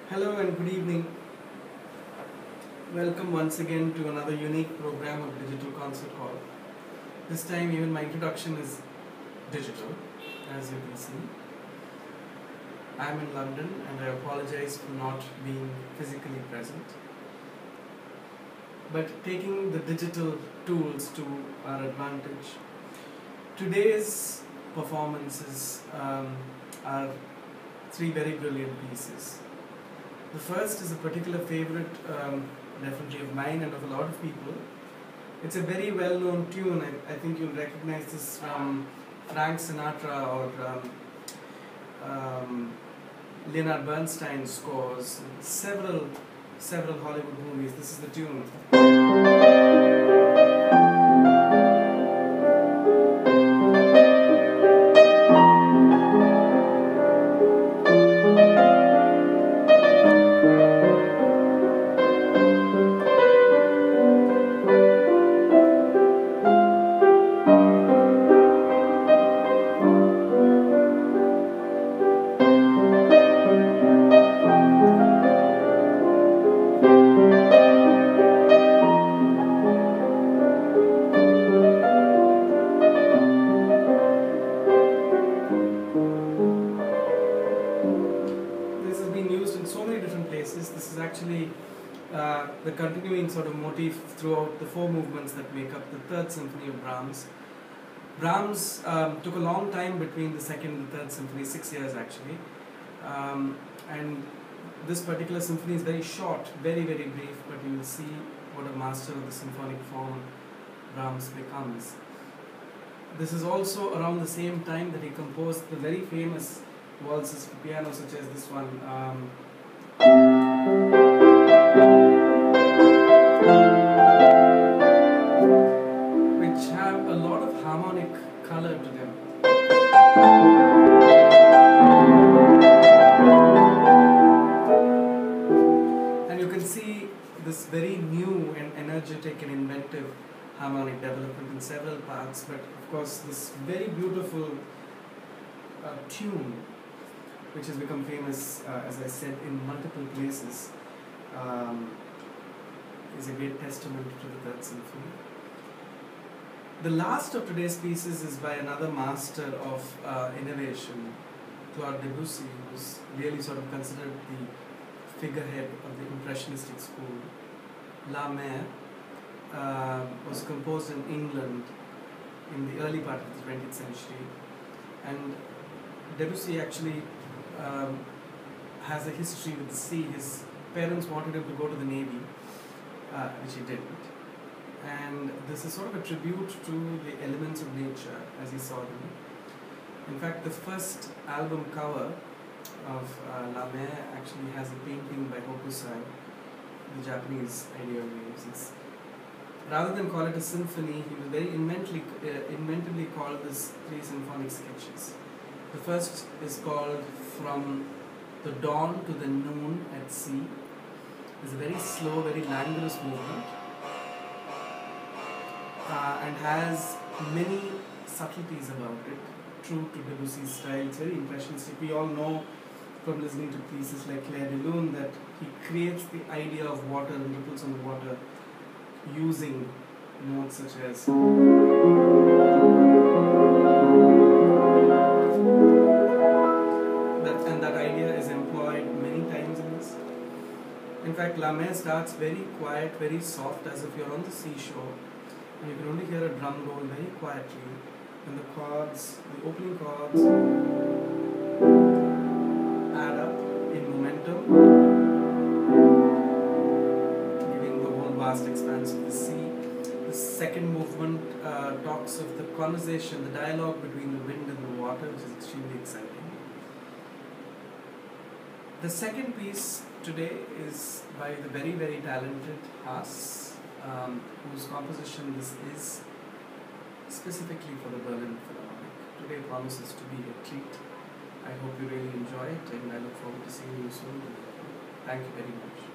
Hello and good evening. Welcome once again to another unique program of Digital Concert Hall. This time even my introduction is digital, as you can see. I am in London and I apologize for not being physically present. But taking the digital tools to our advantage. Today's performances are three very brilliant pieces. The first is a particular favorite, definitely of mine and of a lot of people. It's a very well-known tune. I think you'll recognize this from Frank Sinatra or Leonard Bernstein's scores, several Hollywood movies. This is the tune. This is actually the continuing sort of motif throughout the four movements that make up the Third Symphony of Brahms. Brahms took a long time between the Second and the Third Symphony, 6 years actually, and this particular symphony is very short, very brief, but you will see what a master of the symphonic form Brahms becomes. This is also around the same time that he composed the very famous waltzes for piano, such as this one. Which have a lot of harmonic color to them. And you can see this very new and energetic and inventive harmonic development in several parts, but of course this very beautiful tune, which has become famous, as I said, in multiple places, is a great testament to the Third Symphony. The last of today's pieces is by another master of innovation, Claude Debussy, who's really sort of considered the figurehead of the Impressionistic school. La Mer was composed in England in the early part of the 20th century, and Debussy actually has a history with the sea. His parents wanted him to go to the Navy, which he didn't. And this is sort of a tribute to the elements of nature as he saw them. In fact, the first album cover of La Mer actually has a painting by Hokusai, the Japanese ideal waves. It's, rather than call it a symphony, he was very inventively called this three symphonic sketches. The first is called From the Dawn to the Noon at Sea. It's a very slow, very languorous movement, and has many subtleties about it, true to Debussy's style. It's very impressionistic. We all know from listening to pieces like Clair de Lune that he creates the idea of water and ripples on the water using notes such as that idea is employed many times in this. In fact, La Mer starts very quiet, very soft, as if you're on the seashore, and you can only hear a drum roll very quietly, and the chords, the opening chords, add up in momentum, giving the whole vast expanse of the sea. The second movement talks of the conversation, the dialogue between the wind and the water, which is extremely exciting. The second piece today is by the very talented Haas, whose composition this is specifically for the Berlin Philharmonic. Today promises to be a treat. I hope you really enjoy it, and I look forward to seeing you soon. Thank you very much.